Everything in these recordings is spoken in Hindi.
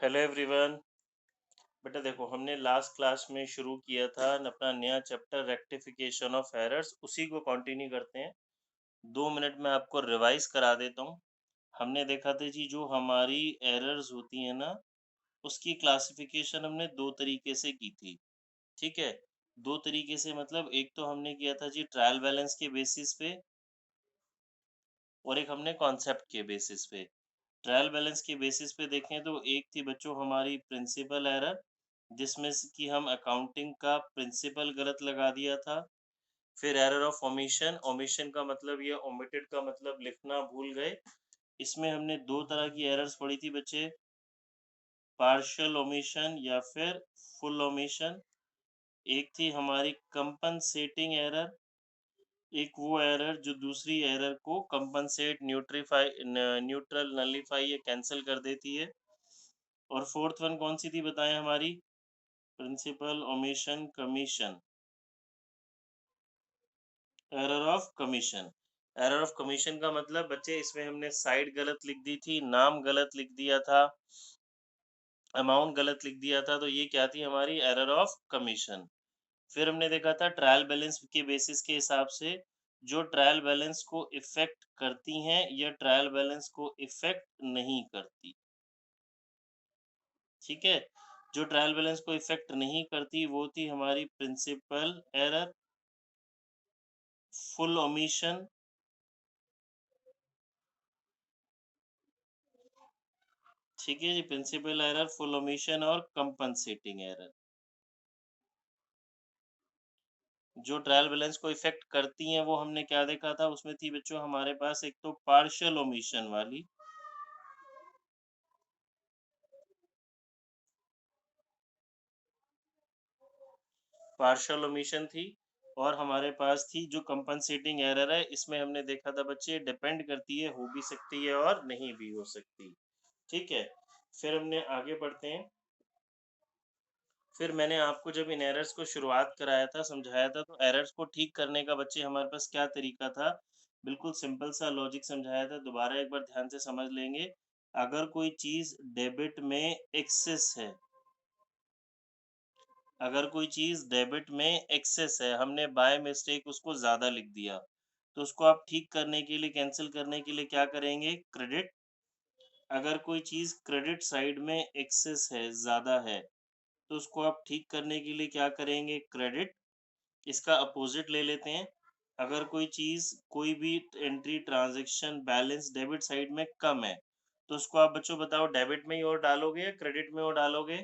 Hello everyone. बेटा देखो, हमने लास्ट क्लास में शुरू किया था अपना नया चैप्टर रेक्टिफिकेशन ऑफ एरर्स, उसी को कंटिन्यू करते हैं। 2 मिनट में आपको रिवाइज करा देता हूँ। हमने देखा था जी, जो हमारी एरर्स होती है ना, उसकी क्लासिफिकेशन हमने दो तरीके से की थी। ठीक है, दो तरीके से मतलब एक तो हमने किया था जी ट्रायल बैलेंस के बेसिस पे, और एक हमने कॉन्सेप्ट के बेसिस पे। ट्रायल बैलेंस के बेसिस पे देखें तो एक थी बच्चों हमारी प्रिंसिपल एरर, जिसमें से कि हम अकाउंटिंग का प्रिंसिपल गलत लगा दिया था। फिर एरर ऑफ ओमिशन, ओमिशन का मतलब ये ओमिटेड का मतलब लिखना भूल गए। इसमें हमने दो तरह की एरर्स पढ़ी थी बच्चे, पार्शियल ओमिशन या फिर फुल ओमिशन। एक थी हमारी कंपनसेटिंग एरर, एक वो एरर जो दूसरी एरर को कंपनसेट, न्यूट्रल, नलीफाई या कैंसिल कर देती है। और फोर्थ वन कौन सी थी बताएं हमारी, principal omission commission, error of commission. Error of commission का मतलब बच्चे इसमें हमने साइड गलत लिख दी थी, नाम गलत लिख दिया था, अमाउंट गलत लिख दिया था, तो ये क्या थी हमारी एरर ऑफ कमीशन। फिर हमने देखा था ट्रायल बैलेंस के बेसिस के हिसाब से, जो ट्रायल बैलेंस को इफेक्ट करती हैं या ट्रायल बैलेंस को इफेक्ट नहीं करती। ठीक है, जो ट्रायल बैलेंस को इफेक्ट नहीं करती वो थी हमारी प्रिंसिपल एरर, फुल ओमिशन, ठीक है जी, प्रिंसिपल एरर, फुल ओमिशन और कंपनसेटिंग एरर। जो ट्रायल बैलेंस को इफेक्ट करती हैं वो हमने क्या देखा था, उसमें थी बच्चों हमारे पास एक तो पार्शियल ओमिशन वाली, पार्शियल ओमिशन थी, और हमारे पास थी जो कंपनसेटिंग एरर है। इसमें हमने देखा था बच्चे डिपेंड करती है, हो भी सकती है और नहीं भी हो सकती। ठीक है, फिर हमने आगे बढ़ते हैं। फिर मैंने आपको जब इन एरर्स को शुरुआत कराया था, समझाया था, तो एरर्स को ठीक करने का बच्चे हमारे पास क्या तरीका था, बिल्कुल सिंपल सा लॉजिक समझाया था। दोबारा एक बार ध्यान से समझ लेंगे। अगर कोई चीज डेबिट में एक्सेस है, अगर कोई चीज डेबिट में एक्सेस है, हमने बाय मिस्टेक उसको ज्यादा लिख दिया, तो उसको आप ठीक करने के लिए, कैंसिल करने के लिए क्या करेंगे, क्रेडिट। अगर कोई चीज क्रेडिट साइड में एक्सेस है, ज्यादा है, तो उसको आप ठीक करने के लिए क्या करेंगे, क्रेडिट। इसका अपोजिट ले लेते हैं। अगर कोई चीज, कोई भी entry, transaction balance debit side में कम है, तो उसको आप बच्चों बताओ डेबिट में ही और डालोगे या क्रेडिट में और डालोगे।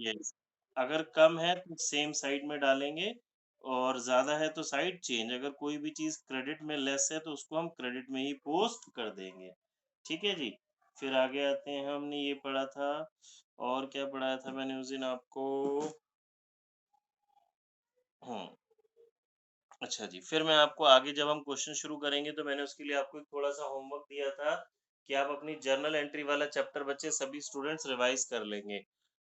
यस, अगर कम है तो सेम साइड में डालेंगे, और ज्यादा है तो साइड चेंज। अगर कोई भी चीज क्रेडिट में लेस है तो उसको हम क्रेडिट में ही पोस्ट कर देंगे। ठीक है जी। फिर आगे आते हैं, हमने ये पढ़ा था, और क्या पढ़ाया था मैंने उस दिन आपको। हम्म, अच्छा जी, फिर मैं आपको आगे जब हम क्वेश्चन शुरू करेंगे तो मैंने उसके लिए आपको एक थोड़ा-सा होमवर्क दिया था कि आप अपनी जर्नल एंट्री वाला चैप्टर बच्चे सभी स्टूडेंट्स रिवाइज कर लेंगे।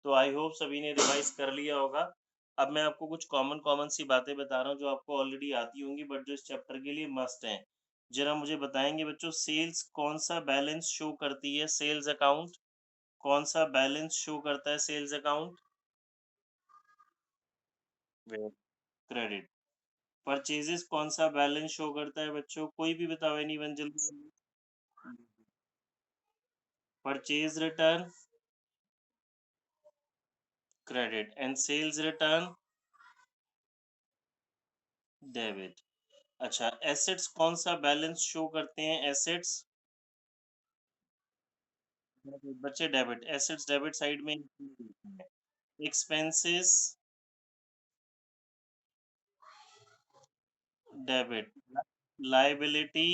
तो आई होप सभी ने रिवाइज कर लिया होगा। अब मैं आपको कुछ कॉमन कॉमन सी बातें बता रहा हूँ जो आपको ऑलरेडी आती होंगी, बट जो इस चैप्टर के लिए मस्ट हैं। जरा मुझे बताएंगे बच्चों, सेल्स कौन सा बैलेंस शो करती है, सेल्स अकाउंट कौन सा बैलेंस शो करता है, सेल्स अकाउंट, क्रेडिट। परचेजेस कौन सा बैलेंस शो करता है बच्चों, कोई भी बताओ, एनीवन, जल्दी जल्दी। Purchase return, credit. And sales return, debit. अच्छा, एसेट्स कौन सा बैलेंस शो करते हैं, एसेट्स, बच्चे डेबिट, एसेट्स डेबिट साइड में है। Expenses, debit. Liability,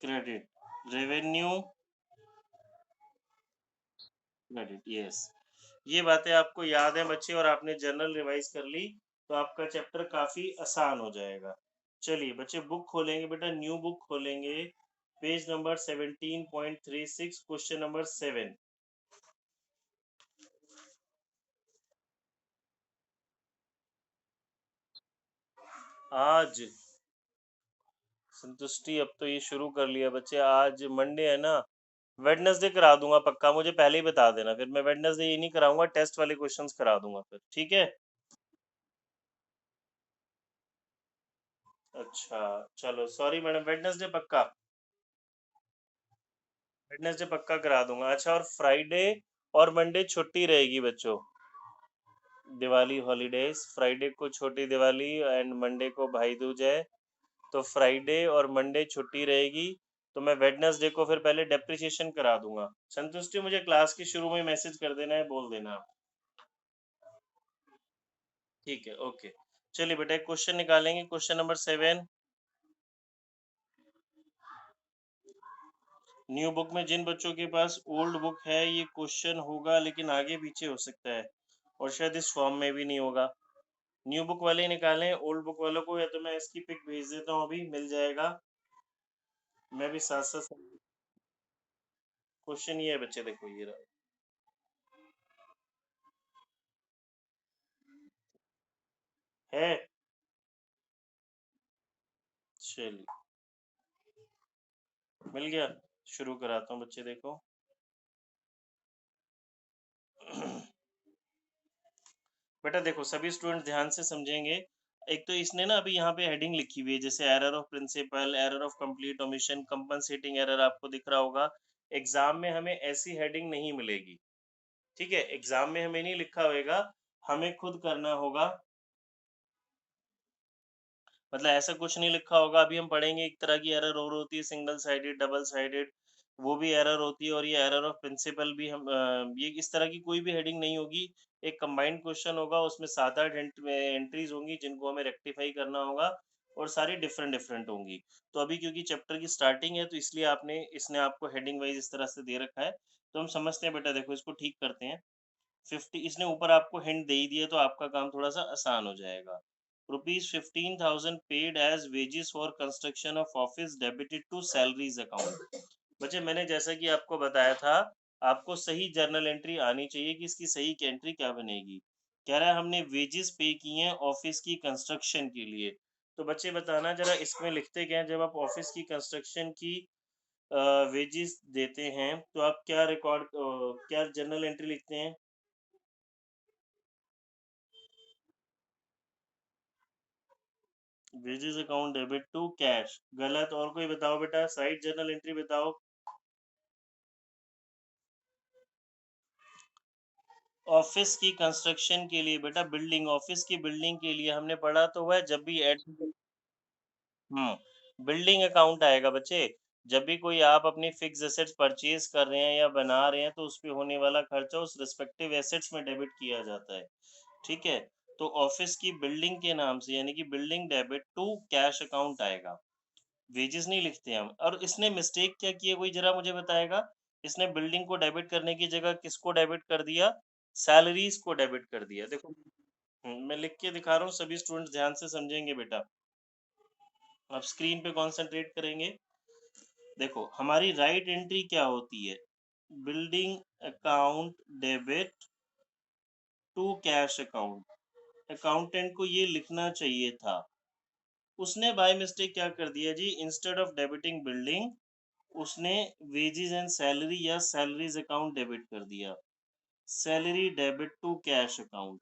credit. Revenue, credit. Yes, ये बातें आपको याद है बच्चे, और आपने जर्नल रिवाइज कर ली, तो आपका चैप्टर काफी आसान हो जाएगा। चलिए बच्चे, बुक खोलेंगे बेटा, न्यू बुक खोलेंगे, पेज नंबर 17.36, क्वेश्चन नंबर 7। आज संतुष्टि अब तो ये शुरू कर लिया बच्चे, आज मंडे है ना, वेडनेसडे करा दूंगा पक्का, मुझे पहले ही बता देना, फिर मैं वेडनेसडे ये नहीं कराऊंगा, टेस्ट वाले क्वेश्चंस करा दूंगा फिर, ठीक है। अच्छा, चलो सॉरी मैडम, वेडनेसडे पक्का, वेडनेसडे पक्का करा दूंगा। अच्छा, और फ्राइडे और मंडे छुट्टी रहेगी बच्चों, दिवाली हॉलीडेज, फ्राइडे को छोटी दिवाली एंड मंडे को भाई दूज है, तो फ्राइडे और मंडे छुट्टी रहेगी। तो मैं वेडनेसडे को फिर पहले डेप्रिसिएशन करा दूंगा। संतुष्टि, मुझे क्लास के शुरू में मैसेज कर देना है, बोल देना आप। ठीक है, ओके। चलिए बेटा, एक क्वेश्चन निकालेंगे, क्वेश्चन नंबर 7। न्यू बुक में जिन बच्चों के पास ओल्ड बुक है, ये क्वेश्चन होगा लेकिन आगे पीछे हो सकता है, और शायद इस फॉर्म में भी नहीं होगा। न्यू बुक वाले ही निकालें, ओल्ड बुक वालों को या तो मैं इसकी पिक भेज देता हूँ, अभी मिल जाएगा। मैं भी साथ साथ क्वेश्चन ये है बच्चे, देखो ये रहा है। चलिए, मिल गया। शुरू कराता हूँ बच्चे, देखो। बेटा देखो, सभी स्टूडेंट ध्यान से समझेंगे। एक तो इसने ना अभी यहाँ पे हेडिंग लिखी हुई है, जैसे error of principal, error of complete omission, compensating error, आपको दिख रहा होगा। एग्जाम में हमें ऐसी हेडिंग नहीं मिलेगी, ठीक है। एग्जाम में हमें नहीं लिखा होएगा, हमें खुद करना होगा। मतलब ऐसा कुछ नहीं लिखा होगा, अभी हम पढ़ेंगे एक तरह की एरर और होती है, सिंगल साइडेड, डबल साइडेड, वो भी एरर होती है, और ये एरर ऑफ प्रिंसिपल भी हम ये इस तरह की कोई भी हेडिंग नहीं होगी। एक कंबाइंड क्वेश्चन होगा, उसमें 7-8 एंट्रीज होंगी जिनको हमें रेक्टिफाई करना होगा, और सारी डिफरेंट डिफरेंट होंगी। तो अभी क्योंकि चैप्टर की स्टार्टिंग है, तो इसलिए आपने इसने आपको हेडिंग वाइज इस तरह से दे रखा है। तो हम समझते हैं बेटा, देखो इसको ठीक करते हैं। 50 इसने ऊपर आपको हिंट दे ही दिया, तो आपका काम थोड़ा सा आसान हो जाएगा। Rupees 15,000 paid as wages for construction of office debited to salaries account. बच्चे मैंने जैसा कि आपको बताया था, आपको सही जर्नल एंट्री आनी चाहिए कि इसकी सही एंट्री क्या बनेगी। कह रहा है हमने वेजेस पे किए हैं ऑफिस की कंस्ट्रक्शन के लिए। तो बच्चे बताना जरा, इसमें लिखते क्या है, जब आप ऑफिस की कंस्ट्रक्शन की वेजेस देते हैं, तो आप क्या रिकॉर्ड, क्या जर्नल एंट्री लिखते हैं। Wages account debit to cash, गलत। और कोई बताओ बेटा, साइड जर्नल एंट्री बताओ। ऑफिस की कंस्ट्रक्शन के लिए बेटा, बिल्डिंग, ऑफिस की बिल्डिंग के लिए हमने पढ़ा तो हुआ है, जब भी एड बिल्डिंग अकाउंट आएगा बच्चे। जब भी कोई आप अपनी फिक्स एसेट्स परचेज कर रहे हैं या बना रहे हैं, तो उस पे होने वाला खर्चा उस रिस्पेक्टिव एसेट्स में डेबिट किया जाता है, ठीक है। तो ऑफिस की बिल्डिंग के नाम से, यानी कि building debit to cash account आएगा, वेजेस नहीं लिखते हम। और इसने मिस्टेक क्या की है, कोई जरा मुझे बताएगा। इसने बिल्डिंग को डेबिट करने की जगह किसको डेबिट कर दिया, सैलरीज को डेबिट कर दिया। देखो, मैं लिख के दिखा रहा हूँ, सभी स्टूडेंट्स ध्यान से समझेंगे बेटा। आप स्क्रीन पे कंसंट्रेट करेंगे। देखो हमारी राइट एंट्री क्या होती है, building account debit to cash account. Accountant को ये लिखना चाहिए था, उसने बाय मिस्टेक क्या कर दिया जी, इंस्टेड ऑफ डेबिटिंग बिल्डिंग, उसने वेजेस एंड सैलरी या सैलरीज अकाउंट डेबिट कर दिया, salary debit to cash account,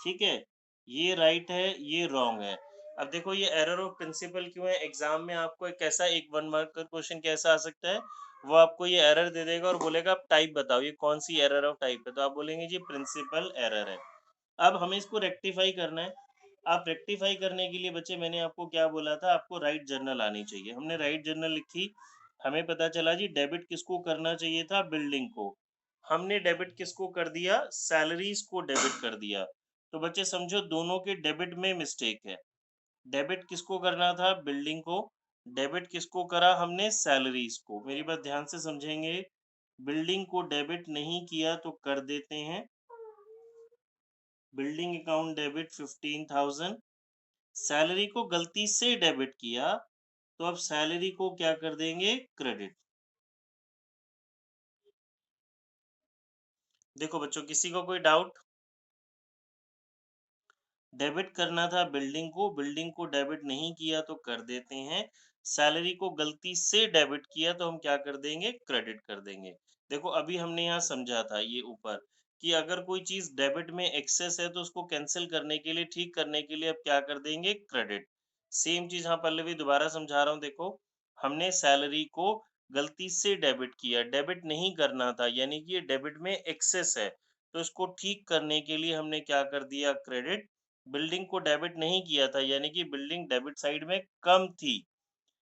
ठीक है। ये राइट है, ये रॉन्ग है। अब देखो ये एरर ऑफ प्रिंसिपल क्यों है, एग्जाम में आपको एक कैसा, एक 1 मार्क का क्वेश्चन कैसा आ सकता है, वो आपको ये एरर दे देगा और बोलेगा आप टाइप बताओ ये कौन सी एरर ऑफ टाइप है, तो आप बोलेंगे जी प्रिंसिपल एरर है। अब हमें इसको रेक्टिफाई करना है। आप रेक्टिफाई करने के लिए बच्चे, मैंने आपको क्या बोला था, आपको राइट जर्नल आनी चाहिए। हमने राइट जर्नल लिखी, हमें पता चला जी डेबिट किसको करना चाहिए था, बिल्डिंग को। हमने डेबिट किसको कर दिया, सैलरीज को डेबिट कर दिया। तो बच्चे समझो दोनों के डेबिट में मिस्टेक है। डेबिट किसको करना था, बिल्डिंग को। डेबिट किसको करा हमने, सैलरीज को। मेरी बात ध्यान से समझेंगे, बिल्डिंग को डेबिट नहीं किया तो कर देते हैं बिल्डिंग अकाउंट डेबिट 15,000। सैलरी को गलती से डेबिट किया, तो अब सैलरी को क्या कर देंगे, क्रेडिट। देखो बच्चों, किसी को कोई डाउट। डेबिट करना था बिल्डिंग को डेबिट नहीं किया तो कर देते हैं सैलरी को गलती से डेबिट किया तो हम क्या कर देंगे, क्रेडिट कर देंगे। देखो अभी हमने यहाँ समझा था ये ऊपर कि अगर कोई चीज़ डेबिट में एक्सेस है तो उसको कैंसल करने के लिए, ठीक करने के लिए अब क्या कर देंगे, क्रेडिट। सेम चीज़ हाँ पल्लवी दोबारा समझा रहा हूँ देखो, हमने सैलरी को गलती से डेबिट किया, डेबिट नहीं करना था यानी कि ये डेबिट में एक्सेस है, तो इसको ठीक करने के लिए हमने क्या कर दिया, क्रेडिट। बिल्डिंग को डेबिट नहीं किया था यानी कि बिल्डिंग डेबिट साइड में कम थी,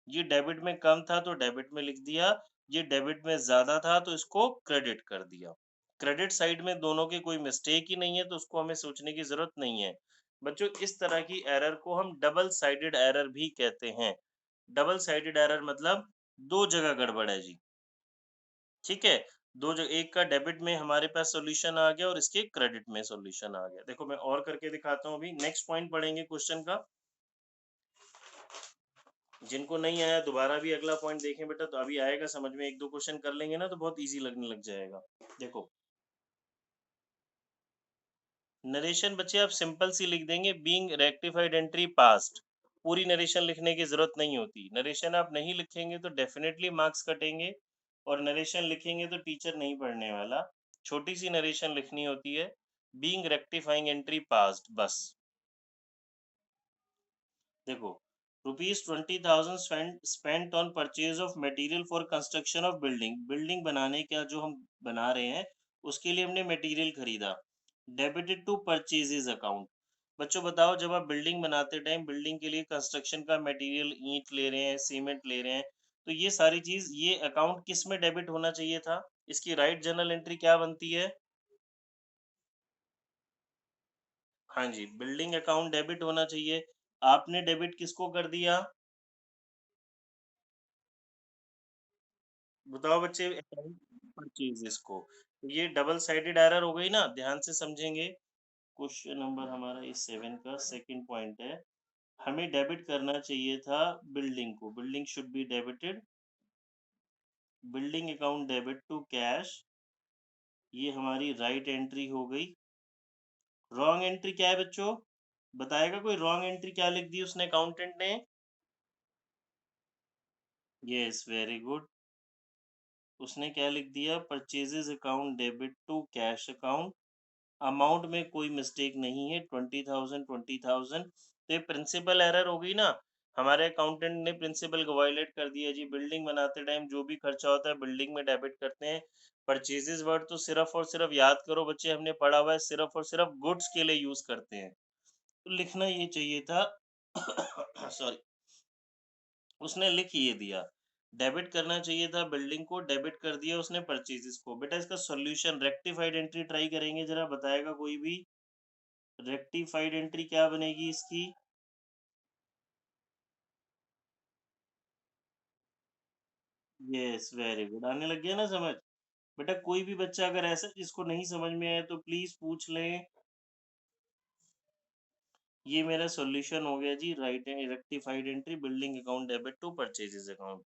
ये डेबिट में कम था तो डेबिट में लिख दिया, ये डेबिट में ज़्यादा था तो इसको क्रेडिट कर दिया। क्रेडिट साइड में दोनों की कोई मिस्टेक ही नहीं है तो उसको हमें सोचने की ज़रूरत नहीं है। बच्चों इस तरह की एरर को हम डबल साइडेड एरर भी कहते हैं। डबल साइडेड एरर मतलब 2 जगह गड़बड़ है जी, ठीक है? 2 ज एक का डेबिट में हमारे पास सॉल्यूशन आ गया और इसके क्रेडिट में सॉल्यूशन आ गया। देखो मैं और करके दिखाता हूँ अभी, नेक्स्ट पॉइंट पढ़ेंगे क्वेश्चन का। जिनको नहीं आया दोबारा भी अगला पॉइंट देखें बेटा तो अभी आएगा समझ में, 1-2 क्वेश्चन कर लेंगे ना तो बहुत ईज़ी लगने लग जाएगा। देखो, नरेशन बच्चे आप सिंपल सी लिख देंगे बीइंग रेक्टिफाइड एंट्री पास्ट। पूरी नरेशन लिखने की ज़रूरत नहीं होती। नरेशन आप नहीं लिखेंगे तो डेफिनिटली मार्क्स कटेंगे और नरेशन लिखेंगे तो टीचर नहीं पढ़ने वाला। छोटी-सी नरेशन लिखनी होती है, बीइंग रेक्टिफाइंग एंट्री पास्ट बस। देखो, rupees 20,000 spent on purchase of material for construction of building. Building बनाने का जो हम बना रहे हैं उसके लिए हमने मटेरियल खरीदा, डेबिटेड टू परचेजेज अकाउंट। बच्चों बताओ जब आप बिल्डिंग बनाते टाइम बिल्डिंग के लिए कंस्ट्रक्शन का मटेरियल ईंट ले रहे हैं, सीमेंट ले रहे हैं, तो ये सारी चीज ये अकाउंट किस में डेबिट होना चाहिए था, इसकी राइट जर्नल एंट्री क्या बनती है? हाँ जी, बिल्डिंग अकाउंट डेबिट होना चाहिए। आपने डेबिट किसको कर दिया? बताओ बच्चे, परचेजेस को। तो ये डबल साइडेड एरर हो गई ना, ध्यान से समझेंगे। क्वेश्चन नंबर हमारा इस 7 का सेकंड पॉइंट है, हमें डेबिट करना चाहिए था बिल्डिंग को, building should be debited, building account debit to cash. ये हमारी राइट एंट्री हो गई। रॉन्ग एंट्री क्या है बच्चों, बताएगा कोई? रॉन्ग एंट्री क्या लिख दी उसने अकाउंटेंट ने? यस वेरी गुड, उसने क्या लिख दिया, purchases account debit to cash account. Amount में कोई मिस्टेक नहीं है, 20,000 तो ये प्रिंसिपल एरर हो गई ना। हमारे अकाउंटेंट ने प्रिंसिपल को वायलेट कर दिया जी, बिल्डिंग बनाते टाइम जो भी खर्चा होता है बिल्डिंग में डेबिट करते हैं। परचेजेस वर्ड तो सिर्फ और सिर्फ याद करो बच्चे, हमने पढ़ा हुआ है सिर्फ और सिर्फ गुड्स के लिए यूज करते हैं, तो लिखना ये चाहिए था सॉरी, उसने लिख ये दिया, डेबिट करना चाहिए था बिल्डिंग को, डेबिट कर दिया उसने परचेजेस को। बेटा इसका सॉल्यूशन रेक्टिफाइड एंट्री ट्राई करेंगे, जरा बताएगा कोई भी? रेक्टिफाइड एंट्री क्या बनेगी इसकी? यस वेरी गुड, आने लग गया ना समझ। बेटा कोई भी बच्चा अगर ऐसा जिसको नहीं समझ में आए तो प्लीज पूछ लें। ये मेरा सॉल्यूशन हो गया जी, right rectified entry building account debit to purchases account.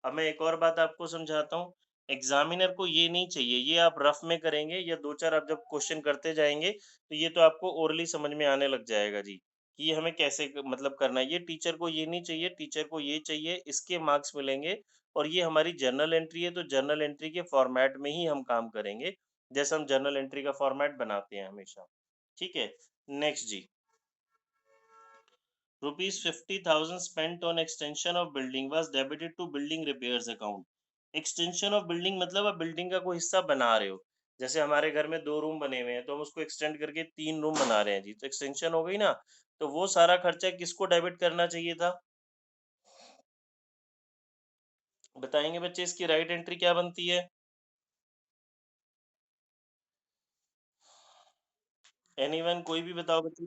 अब मैं एक और बात आपको समझाता हूँ। एग्जामिनर को ये नहीं चाहिए, ये आप रफ में करेंगे या दो चार आप जब क्वेश्चन करते जाएंगे तो ये तो आपको ओरली समझ में आने लग जाएगा जी, कि ये हमें कैसे मतलब करना है। ये टीचर को ये नहीं चाहिए, टीचर को ये चाहिए, इसके मार्क्स मिलेंगे। और ये हमारी जर्नल एंट्री है तो जर्नल एंट्री के फॉर्मेट में ही हम काम करेंगे, जैसे हम जर्नल एंट्री का फॉर्मेट बनाते हैं हमेशा। ठीक है, नेक्स्ट जी। Rupees 50,000 spent on extension of building was debited to building repairs account। Extension of building मतलब आप बिल्डिंग का कोई हिस्सा बना रहे हो, जैसे हमारे घर में 2 रूम बने हुए हैं तो हम उसको एक्सटेंड करके 3 रूम बना रहे हैं जी, तो एक्सटेंशन हो गई ना। तो वो सारा खर्चा किसको डेबिट करना चाहिए था, बताएंगे बच्चे? इसकी राइट एंट्री क्या बनती है? एनीवन, कोई भी बताओ बच्चे।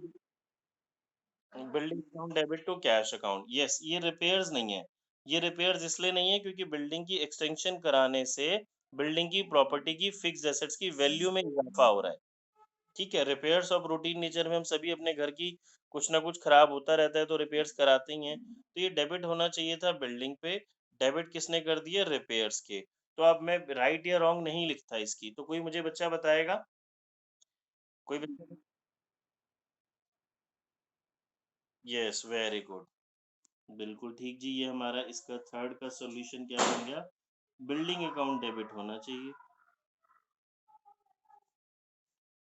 Building account debit to cash account, yes. ये रिपेयर्स नहीं है, ये रिपेयर्स इसलिए नहीं है क्योंकि बिल्डिंग की एक्सटेंशन कराने से बिल्डिंग की प्रॉपर्टी की फिक्स्ड एसेट्स की वैल्यू में इजाफा हो रहा है। ठीक है, रिपेयर्स ऑफ रूटीन नेचर में हम सभी अपने घर की कुछ ना कुछ खराब होता रहता है तो रिपेयर्स कराते ही हैं, तो ये डेबिट होना चाहिए था बिल्डिंग पे, डेबिट किसने कर दिया, रिपेयर्स के। तो अब मैं राइट या रॉन्ग नहीं लिखता इसकी, तो कोई मुझे बच्चा बताएगा? कोई बच्चा? यस वेरी गुड, बिल्कुल ठीक जी, ये हमारा इसका थर्ड का सॉल्यूशन क्या बन गया? बिल्डिंग अकाउंट डेबिट होना चाहिए।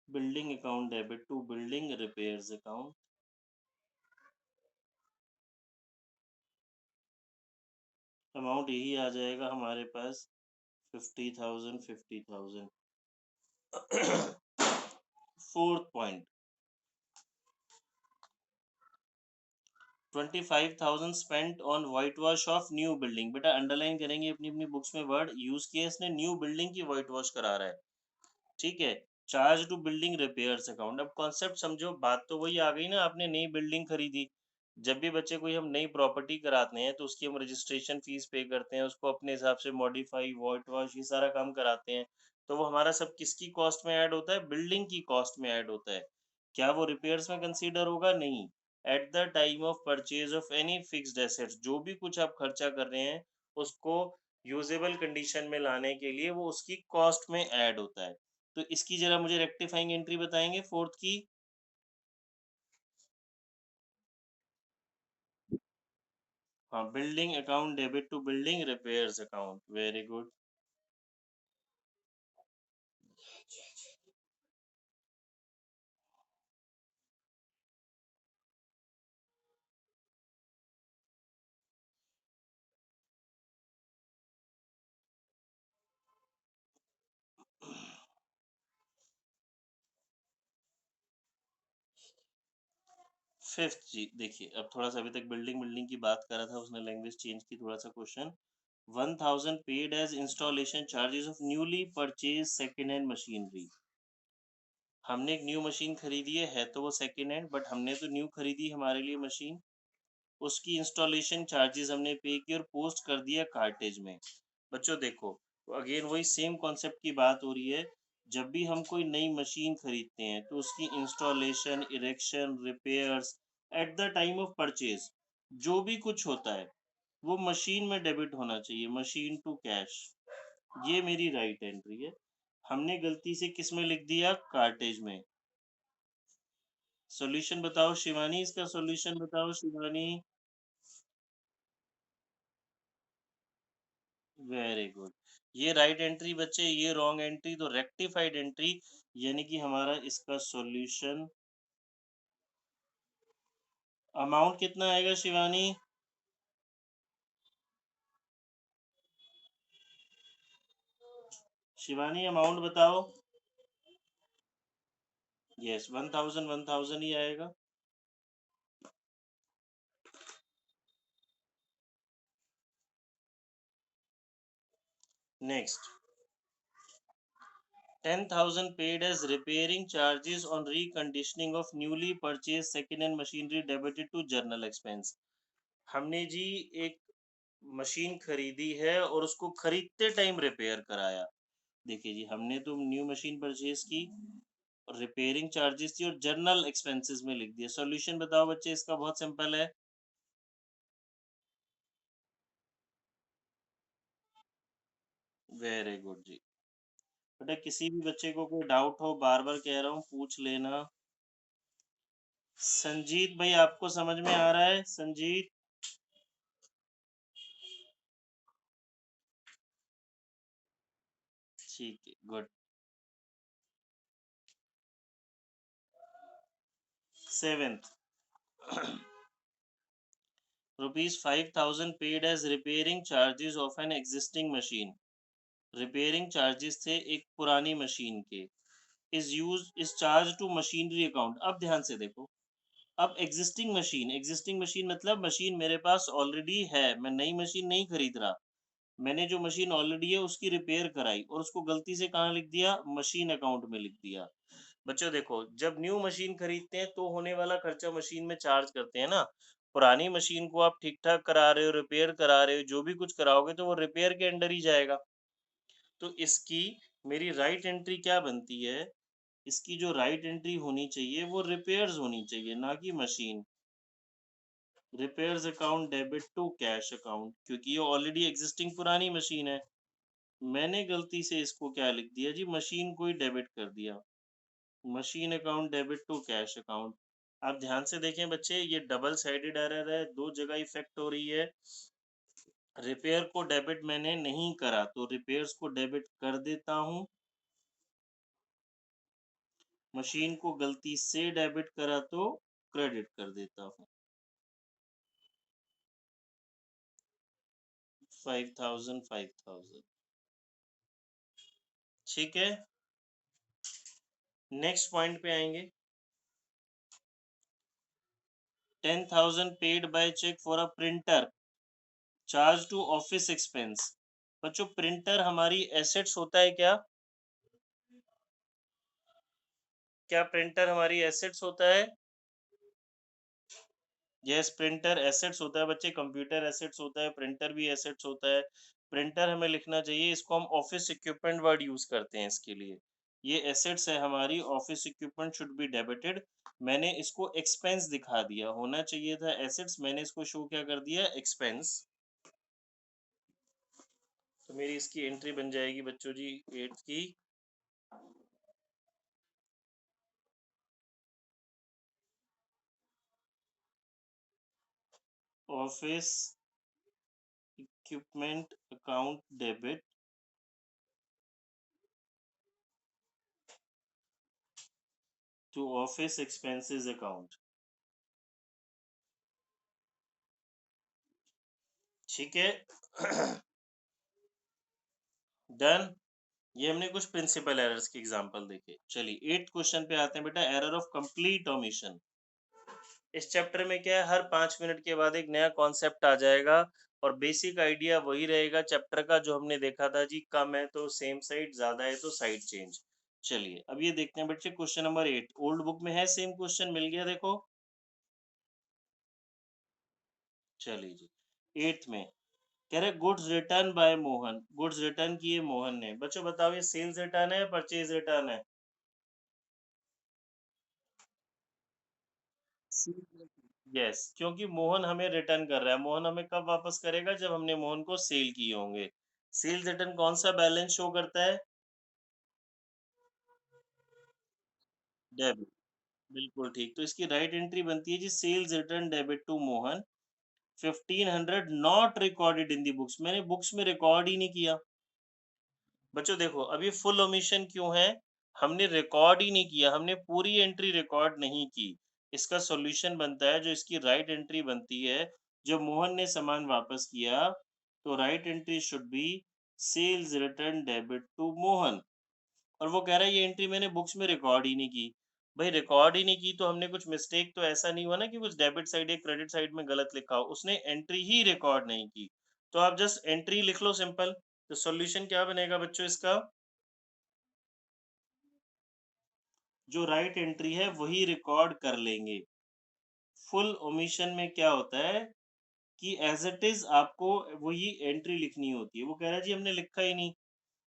Building account debit to building repairs account. Amount यही आ जाएगा हमारे पास 50,000 50,000। Fourth point, 25,000 spent on whitewash of new building. बेटा अंडरलाइन करेंगे, अपनी अपनी बुक्स में वर्ड यूज किया इसने, न्यू बिल्डिंग की व्हाइट वॉश करा रहा है। ठीक है। Charge to building repairs account. अब कॉन्सेप्ट समझो, बात तो वही आ गई ना, आपने नई बिल्डिंग खरीदी। जब भी बच्चे कोई हम नई प्रॉपर्टी कराते हैं तो उसकी हम रजिस्ट्रेशन फीस पे करते हैं, उसको अपने हिसाब से मॉडिफाई व्हाइट वॉश ये सारा काम कराते हैं। तो वो हमारा सब किसकी कॉस्ट में ऐड होता है? बिल्डिंग की कॉस्ट में ऐड होता है। क्या वो रिपेयर्स में कंसीडर होगा? नहीं। At the time of purchase of any fixed assets, जो भी कुछ आप खर्चा कर रहे हैं उसको यूजेबल कंडीशन में लाने के लिए वो उसकी कॉस्ट में ऐड होता है। तो इसकी जरा मुझे रेक्टिफाइंग एंट्री बताएंगे फोर्थ की। हाँ, building account debit to building repairs account, very good. Fifth जी देखिए, अब थोड़ा सा अभी तक बिल्डिंग बिल्डिंग की बात कर रहा था, उसने लैंग्वेज चेंज की, थोड़ा सा question. 1,000 paid as installation charges of newly purchase second hand machinery. हमने एक न्यू मशीन खरीदी है तो वो सेकेंड हैंड, बट हमने तो न्यू खरीदी हमारे लिए मशीन, उसकी इंस्टॉलेशन चार्जेस हमने पे की और पोस्ट कर दिया कार्टेज में। बच्चों देखो, तो अगेन वही सेम कॉन्सेप्ट की बात हो रही है। जब भी हम कोई नई मशीन खरीदते हैं तो उसकी installation, erection, repairs at the time of purchase जो भी कुछ होता है वो मशीन में डेबिट होना चाहिए, मशीन टू कैश। ये मेरी राइट एंट्री है। हमने गलती से किस में लिख दिया? कार्टेज में। सॉल्यूशन बताओ शिवानी, इसका सॉल्यूशन बताओ शिवानी। Very good. ये राइट एंट्री बच्चे, ये रॉन्ग एंट्री, तो रेक्टिफाइड एंट्री, यानी कि हमारा इसका सॉल्यूशन। अमाउंट कितना आएगा शिवानी? शिवानी अमाउंट बताओ। यस, 1,000 1,000 ही आएगा। Next, 10,000 paid as repairing charges on reconditioning of newly purchase second hand machinery debited to general expense. हमने जी एक मशीन खरीदी है और उसको खरीदते टाइम रिपेयर कराया। देखिए जी, हमने तो न्यू मशीन परचेज की, रिपेयरिंग चार्जेस थी और जर्नल एक्सपेंसेस में लिख दिया। सॉल्यूशन बताओ बच्चे, इसका बहुत सिंपल है। वेरी गुड जी। बेटा किसी भी बच्चे को कोई डाउट हो, बार बार कह रहा हूँ, पूछ लेना। संजीत भाई, आपको समझ में आ रहा है? संजीत, ठीक है, good. Seventh, ₹5,000 paid as repairing charges of an existing machine. Repairing charges थे एक पुरानी मशीन के। Is charge to machinery account. अब ध्यान से देखो, अब एग्जिस्टिंग मशीन मतलब मशीन मेरे पास ऑलरेडी है, मैं नई मशीन नहीं खरीद रहा। मैंने जो मशीन ऑलरेडी है उसकी रिपेयर कराई और उसको गलती से कहाँ लिख दिया? मशीन अकाउंट में लिख दिया। बच्चों देखो, जब न्यू मशीन खरीदते हैं तो होने वाला खर्चा मशीन में चार्ज करते हैं ना। पुरानी मशीन को आप ठीक ठाक करा रहे हो, रिपेयर करा रहे हो, जो भी कुछ कराओगे तो वो रिपेयर के अंडर ही जाएगा। तो इसकी मेरी राइट एंट्री क्या बनती है? इसकी जो राइट एंट्री होनी चाहिए वो रिपेयर्स होनी चाहिए, ना कि machine. Repairs account debit to cash account, क्योंकि ये ऑलरेडी एग्जिस्टिंग पुरानी मशीन है। मैंने गलती से इसको क्या लिख दिया जी? मशीन को ही डेबिट कर दिया। Machine account debit to cash account. आप ध्यान से देखें बच्चे, ये डबल साइडेड एरर है, दो जगह इफेक्ट हो रही है। रिपेयर को डेबिट मैंने नहीं करा तो रिपेयर्स को डेबिट कर देता हूं। मशीन को गलती से डेबिट करा तो क्रेडिट कर देता हूं। 5000 5000। ठीक है, नेक्स्ट पॉइंट पे आएंगे। 10,000 paid by cheque for a printer charge to office expense. बच्चों प्रिंटर हमारी एसेट्स होता है क्या? क्या प्रिंटर हमारी एसेट्स होता है? यस, प्रिंटर एसेट्स होता है बच्चे। कंप्यूटर एसेट्स होता है, प्रिंटर भी एसेट्स होता है। प्रिंटर हमें लिखना चाहिए, इसको हम ऑफिस इक्विपमेंट वर्ड यूज करते हैं इसके लिए। ये एसेट्स है हमारी, office equipment should be debited. मैंने इसको एक्सपेंस दिखा दिया, होना चाहिए था एसेट्स, मैंने इसको शो क्या कर दिया, एक्सपेंस। तो मेरी इसकी एंट्री बन जाएगी बच्चों जी 8 की। Office equipment account debit to office expenses account. ठीक है। डन। ये हमने कुछ प्रिंसिपल एरर्स के एग्जांपल देखे। चलिए 8th क्वेश्चन पे आते हैं बेटा, एरर ऑफ कंप्लीट ओमिशन। इस चैप्टर में क्या है, हर 5 मिनट के बाद एक नया कॉन्सेप्ट आ जाएगा और बेसिक आइडिया वही रहेगा चैप्टर का जो हमने देखा था जी, कम है तो सेम साइड, ज्यादा है तो साइड चेंज। चलिए अब ये देखते हैं बच्चे, क्वेश्चन नंबर 8 ओल्ड बुक में है, सेम क्वेश्चन मिल गया देखो। चलिए जी 8th में कह रहे goods return by Mohan, goods return किए मोहन ने। बच्चों बताओ ये सेल्स रिटर्न है, परचेज रिटर्न है? यस, क्योंकि मोहन हमें रिटर्न कर रहा है। मोहन हमें कब वापस करेगा, जब हमने मोहन को सेल किए होंगे। सेल्स रिटर्न कौन सा बैलेंस शो करता है? डेबिट। बिल्कुल ठीक, तो इसकी राइट एंट्री बनती है जी, sales return debit to Mohan 1500 not recorded in the books. मैंने बुक्स में रिकॉर्ड ही नहीं किया। बच्चों देखो अभी फुल ओमिशन क्यों है, हमने रिकॉर्ड ही नहीं किया, हमने पूरी एंट्री रिकॉर्ड नहीं की। इसका सॉल्यूशन बनता है, जो इसकी राइट एंट्री बनती है, जब मोहन ने सामान वापस किया तो right entry should be sales return debit to Mohan. और वो कह रहा है ये एंट्री मैंने बुक्स में रिकॉर्ड ही नहीं की। भाई रिकॉर्ड ही नहीं की तो हमने कुछ मिस्टेक तो ऐसा नहीं हुआ ना कि कुछ डेबिट साइड या क्रेडिट साइड में गलत लिखा हो, उसने एंट्री ही रिकॉर्ड नहीं की। तो आप जस्ट एंट्री लिख लो सिंपल। तो सॉल्यूशन क्या बनेगा बच्चों इसका, जो राइट एंट्री है वही रिकॉर्ड कर लेंगे। फुल ओमिशन में क्या होता है कि एज इट इज आपको वही एंट्री लिखनी होती है। वो कह रहा है जी हमने लिखा ही नहीं,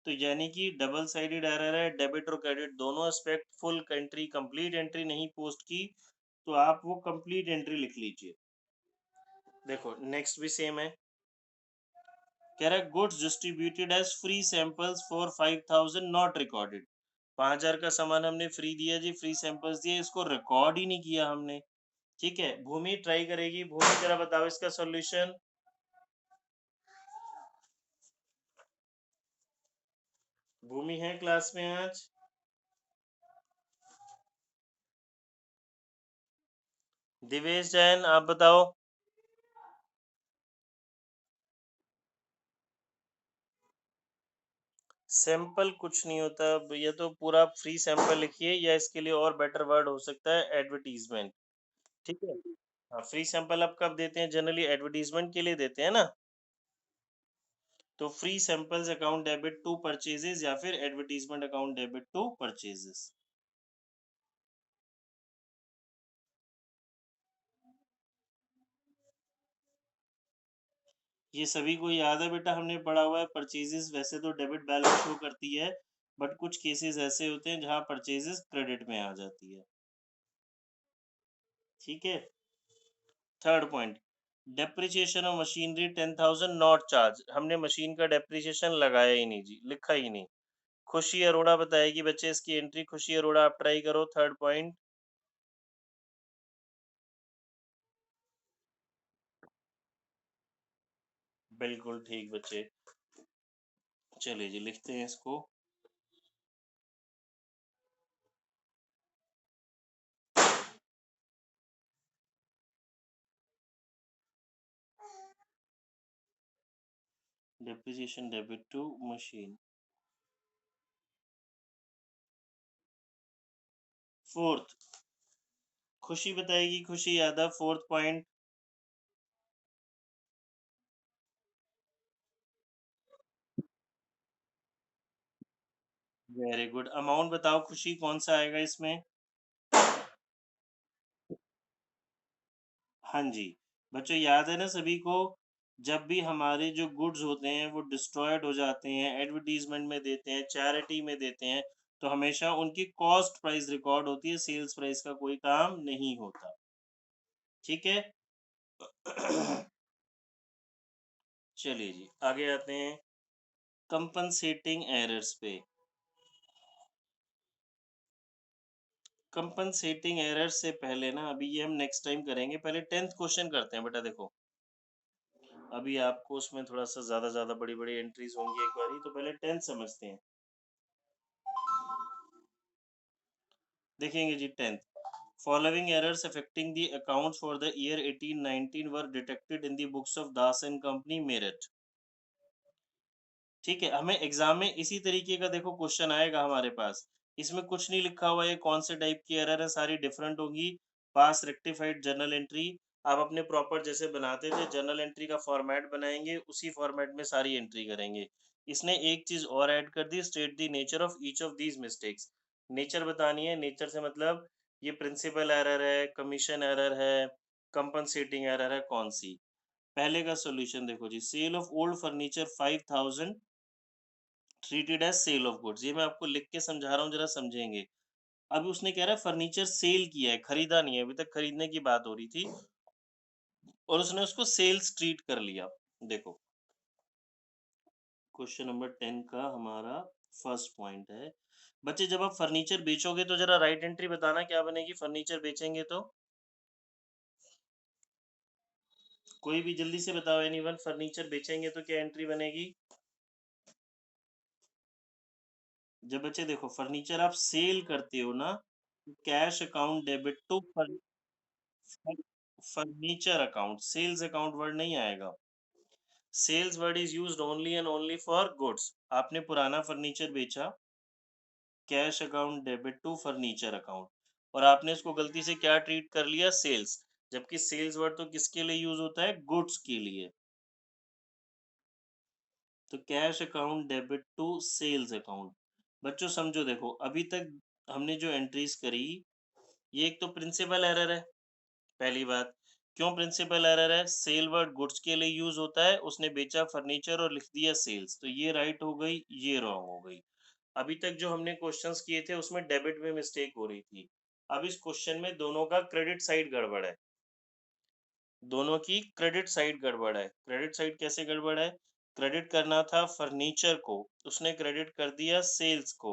तो यानी कि डबल साइडेड एरर है, डेबिट और क्रेडिट दोनों aspect, full entry complete entry नहीं पोस्ट की, तो आप वो कंप्लीट एंट्री लिख लीजिए। देखो नेक्स्ट भी सेम है, कह रहा है goods distributed as free samples for 5000 not recorded. 5000 का सामान हमने फ्री दिया जी, फ्री सैंपल्स दिए, इसको रिकॉर्ड ही नहीं किया हमने। ठीक है, भूमि ट्राई करेगी। भूमि जरा बताओ इसका सॉल्यूशन। भूमि है क्लास में आज? दिवेश जैन आप बताओ। सैंपल कुछ नहीं होता, या तो पूरा फ्री सैंपल लिखिए, या इसके लिए और बेटर वर्ड हो सकता है एडवर्टीजमेंट। ठीक है, हाँ फ्री सैंपल आप कब देते हैं, जनरली एडवर्टीजमेंट के लिए देते हैं ना। तो free samples account debit to purchases या फिर advertisement account debit to purchases. ये सभी को याद है बेटा, हमने पढ़ा हुआ है। परचेजेस वैसे तो डेबिट बैलेंस शो करती है, बट कुछ केसेस ऐसे होते हैं जहां परचेजेस क्रेडिट में आ जाती है। ठीक है, third point, depreciation of machinery 10,000 not charge. हमने मशीन का डेप्रिसिएशन लगाया ही नहीं जी, लिखा ही नहीं। खुशी अरोड़ा बताएगी बच्चे इसकी एंट्री। खुशी अरोड़ा आप ट्राई करो थर्ड पॉइंट। बिल्कुल ठीक बच्चे। चलिए जी, लिखते हैं इसको। Depreciation debit to machine. Fourth, Khushi बताएगी। Khushi Yadav, fourth point. Very good. Amount बताओ खुशी, कौन सा आएगा इसमें? हाँ जी, बच्चों याद है ना सभी को, जब भी हमारे जो गुड्स होते हैं वो डिस्ट्रॉयड हो जाते हैं, एडवर्टाइजमेंट में देते हैं, चैरिटी में देते हैं, तो हमेशा उनकी कॉस्ट प्राइस रिकॉर्ड होती है, सेल्स प्राइस का कोई काम नहीं होता। ठीक है। चलिए जी, आगे आते हैं कंपनसेटिंग एरर्स पे। कंपनसेटिंग एरर्स से पहले ना, अभी ये हम नेक्स्ट टाइम करेंगे, पहले 10th क्वेश्चन करते हैं बेटा। देखो अभी आपको उसमें थोड़ा सा ज्यादा बड़ी बड़ी एंट्रीज होंगी एक बारी, तो पहले 10th समझते हैं। देखेंगे जी 10th। Following errors affecting the accounts for the year 18-19 were detected in the books of Das and company Meerut. ठीक है, हमें एग्जाम में इसी तरीके का देखो क्वेश्चन आएगा हमारे पास। इसमें कुछ नहीं लिखा हुआ है कौन से टाइप की एरर है, सारी डिफरेंट होगी। पास, रेक्टिफाइड, जर्नल एंट्री। आप अपने प्रॉपर जैसे बनाते थे जर्नल एंट्री का फॉर्मेट बनाएंगे, उसी फॉर्मेट में सारी एंट्री करेंगे। इसने एक चीज और ऐड कर दी, state the nature of each of these mistakes. Nature बतानी है। नेचर से मतलब ये प्रिंसिपल एरर है, कमीशन एरर है, कंपनसेटिंग एरर है, कौन सी। पहले का सॉल्यूशन देखो जी, sale of old furniture 5000 treated as sale of goods. ये मैं आपको लिख के समझा रहा हूँ, जरा समझेंगे। अभी उसने कह रहा है फर्नीचर सेल किया है, खरीदा नहीं है, अभी तक खरीदने की बात हो रही थी, और उसने उसको सेल्स ट्रीट कर लिया। देखो क्वेश्चन नंबर 10 का हमारा फर्स्ट पॉइंट है, बच्चे जब आप फर्नीचर बेचोगे तो जरा राइट एंट्री बताना क्या बनेगी। फर्नीचर बेचेंगे तो कोई भी जल्दी से बताओ, एनीवन। फर्नीचर बेचेंगे तो क्या एंट्री बनेगी? जब बच्चे देखो फर्नीचर आप सेल करते हो ना, cash account debit to furniture account, sales account word नहीं आएगा। Sales word is used only and only for goods. आपने पुराना फर्नीचर बेचा, cash account debit to furniture account, और आपने इसको गलती से क्या ट्रीट कर लिया, सेल्स। जबकि सेल्स वर्ड तो किसके लिए यूज होता है, गुड्स के लिए। तो cash account debit to sales account. बच्चों समझो, देखो अभी तक हमने जो एंट्रीज करी, ये एक तो प्रिंसिपल एरर है। पहली बात, क्यों प्रिंसिपल एरर है? सेल वर्ड गुड्स के लिए यूज होता है, उसने बेचा फर्नीचर और लिख दिया सेल्स, तो ये राइट हो गई, ये रॉन्ग हो गई। अभी तक जो हमने क्वेश्चंस किए थे उसमें डेबिट में मिस्टेक हो रही थी। अब इस क्वेश्चन में दोनों का क्रेडिट साइड गड़बड़ है, दोनों की क्रेडिट साइड गड़बड़ है। क्रेडिट साइड कैसे गड़बड़ है? क्रेडिट करना था फर्नीचर को, उसने क्रेडिट कर दिया सेल्स को,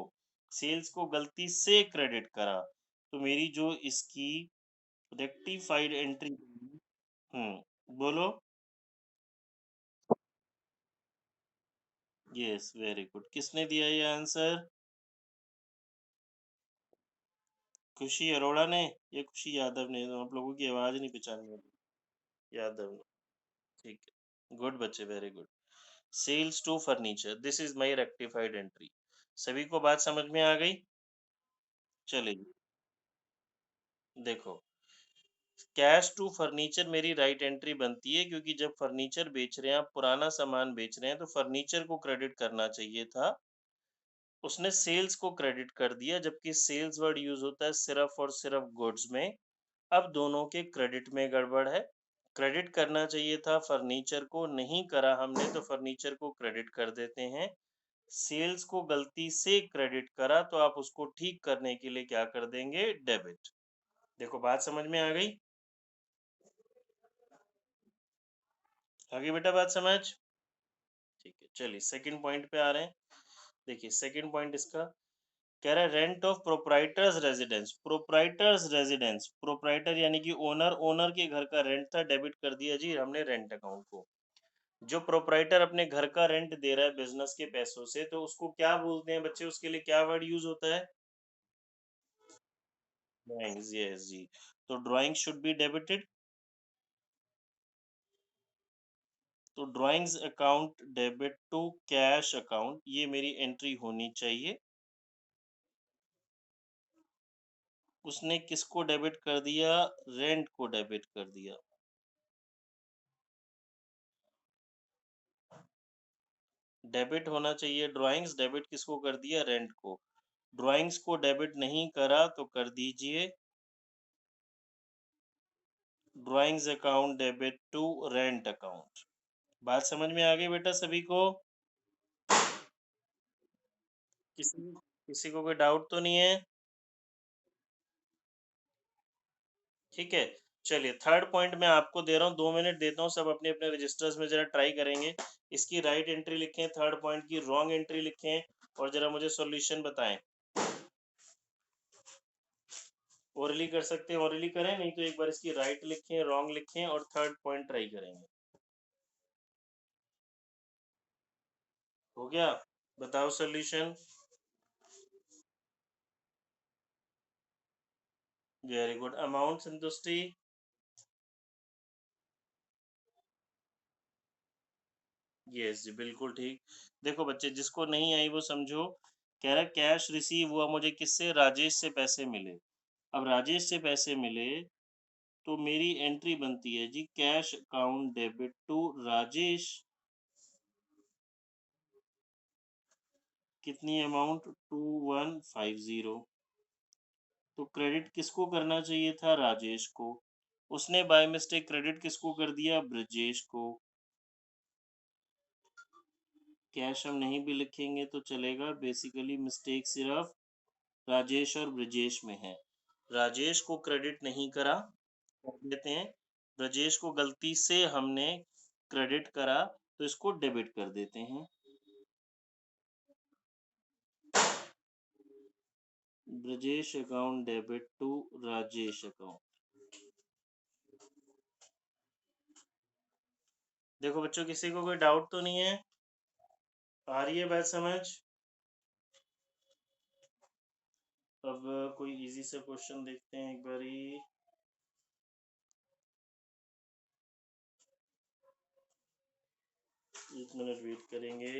सेल्स को गलती से क्रेडिट करा, तो मेरी जो इसकी रेक्टिफाइड एंट्री। बोलो। Yes, very good. किसने दिया ये आंसर? खुशी अरोड़ा ने, ये खुशी यादव ने? आप लोगों की आवाज नहीं पहचानी होगी। यादव ने, ठीक है, गुड बच्चे, very good. Sales to furniture, this is my rectified entry. सभी को बात समझ में आ गई? चलेगी। देखो, कैश टू फर्नीचर मेरी राइट एंट्री बनती है, क्योंकि जब फर्नीचर बेच रहे हैं, आप पुराना सामान बेच रहे हैं, तो फर्नीचर को क्रेडिट करना चाहिए था, उसने सेल्स को क्रेडिट कर दिया, जबकि सेल्स वर्ड यूज होता है सिर्फ और सिर्फ गुड्स में। अब दोनों के क्रेडिट में गड़बड़ है। क्रेडिट करना चाहिए था फर्नीचर को, नहीं करा हमने, तो फर्नीचर को क्रेडिट कर देते हैं। सेल्स को गलती से क्रेडिट करा, तो आप उसको ठीक करने के लिए क्या कर देंगे, डेबिट। देखो बात समझ में आ गई? आगे बेटा बात समझ? ठीक है, चलिए सेकंड पॉइंट पे आ रहे हैं। देखिए सेकंड पॉइंट इसका कह रहा है, rent of proprietors residence. Proprietors residence, proprietor यानी कि ओनर, ओनर के घर का रेंट था, डेबिट कर दिया जी हमने रेंट अकाउंट को। जो प्रोपराइटर अपने घर का रेंट दे रहा है बिजनेस के पैसों से, तो उसको क्या बोलते हैं बच्चे? उसके लिए क्या वर्ड यूज होता है? ड्राइंग्स, यस जी। तो ड्राइंग शुड बी डेबिटेड। तो drawings account debit to cash account, ये मेरी एंट्री होनी चाहिए। उसने किसको डेबिट कर दिया? रेंट को डेबिट कर दिया। डेबिट होना चाहिए ड्राइंग्स, डेबिट किसको कर दिया? रेंट को। ड्राइंग्स को डेबिट नहीं करा तो कर दीजिए drawings account debit to rent account. बात समझ में आ गई बेटा सभी को? किसी किसी को कोई डाउट तो नहीं है? ठीक है। चलिए थर्ड पॉइंट मैं आपको दे रहा हूँ, 2 मिनट देता हूँ, सब अपने अपने रजिस्टर्स में जरा ट्राई करेंगे। इसकी राइट एंट्री लिखें, थर्ड पॉइंट की रॉन्ग एंट्री लिखें, और जरा मुझे सॉल्यूशन बताएं। ओरली कर सकते हैं, ओरली करें, नहीं तो एक बार इसकी राइट लिखें, रॉन्ग लिखें, और थर्ड पॉइंट ट्राई करेंगे। हो गया? बताओ सॉल्यूशन। Very good. अमाउंट संतुष्टि। यस जी, बिल्कुल ठीक। देखो बच्चे, जिसको नहीं आई वो समझो। कह रहा कैश रिसीव हुआ मुझे किससे? राजेश से पैसे मिले। अब राजेश से पैसे मिले तो मेरी एंट्री बनती है जी cash account debit to Rajesh. कितनी अमाउंट? 2150। तो क्रेडिट किसको करना चाहिए था? राजेश को। उसने बाय मिस्टेक क्रेडिट किसको कर दिया? ब्रजेश को। कैश हम नहीं भी लिखेंगे तो चलेगा, बेसिकली मिस्टेक सिर्फ राजेश और ब्रजेश में है। राजेश को क्रेडिट नहीं करा, कर देते हैं। ब्रजेश को गलती से हमने क्रेडिट करा तो इसको डेबिट कर देते हैं। Brajesh account debit to Rajesh account. देखो बच्चों, किसी को कोई डाउट तो नहीं है? आ रही है बात समझ? अब कोई इजी सा क्वेश्चन देखते हैं एक बारी। 1 मिनट वेट करेंगे।